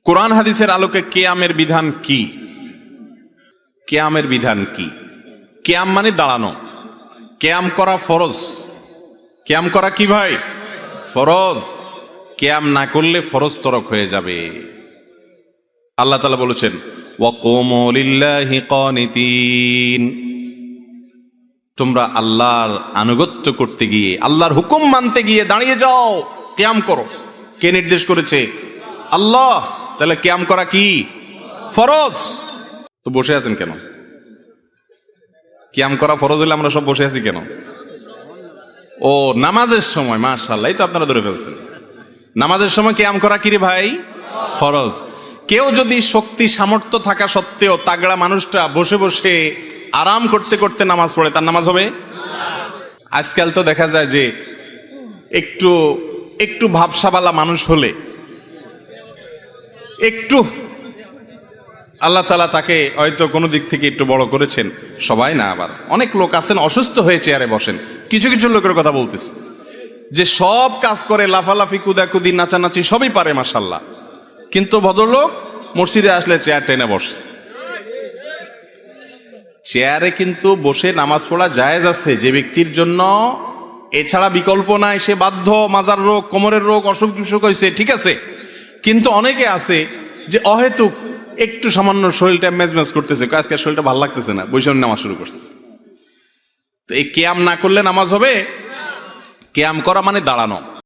কোরআন হাদিসের আলোকে কিয়ামের বিধান কি? কিয়ামের বিধান কি? কিয়াম মানে দাঁড়ানো। কিয়াম করা ফরজ। কিয়াম করা কি ভাই? ফরজ। কিয়াম না করলে ফরজ তরক হয়ে যাবে। আল্লাহ তাআলা বলেছেন ওয়াকুমু লিল্লাহি কানিতিন, তোমরা আল্লাহর আনুগত্য করতে গিয়ে, আল্লাহর হুকুম মানতে গিয়ে দাঁড়িয়ে যাও, কিয়াম করো। কে নির্দেশ করেছে? আল্লাহ। তাহলে কিয়াম করা কি? ফরজ। তো বসে আছেন কেন? কিয়াম করা ফরজ হলে আমরা সব বসে আছি কেন? ও নামাজের সময়, মাশাআল্লাহ, এই তো আপনারা ধরে ফেলছেন। নামাজের সময় কিয়াম করা কি রে ভাই? ফরজ। কেউ যদি শক্তি সামর্থ্য থাকা সত্ত্বেও তাগড়া মানুষটা বসে বসে আরাম করতে করতে নামাজ পড়ে, তার নামাজ হবে? আজকাল তো দেখা যায় যে একটু একটু ভাবসাবালা মানুষ হলে, একটু আল্লাহ তাআলা তাকে হয়তো কোনো দিক থেকে একটু বড় করেছেন, সবাই না, আবার অনেক লোক আছেন অসুস্থ হয়ে চেয়ারে বসেন। কিছু কিছু লোকের কথা বলতেছে যে সব কাজ করে, লাফালাফি কুদাকুদি নাচানাচি সবই পারে মাশাআল্লাহ, কিন্তু ভদ্রলোক মসজিদে আসলে চেয়ার টেনে বসে। চেয়ারে কিন্তু বসে নামাজ পড়া জায়েজ আছে যে ব্যক্তির জন্য এছাড়া বিকল্প নাই, সে বাধ্য, মাজার রোগ, কোমরের রোগ, অসুখ বিসুখ হয়েছে, ঠিক আছে। কিন্তু অনেকে আছে যে অহেতুক একটু সামান্য শরীরটা মেজমেজ করতেছে, আজকে শরীরটা ভালো লাগতেছে না, বসে নামাজ শুরু করছে। তো এই কিয়াম না করলে নামাজ হবে? কিয়াম করা মানে দাঁড়ানো।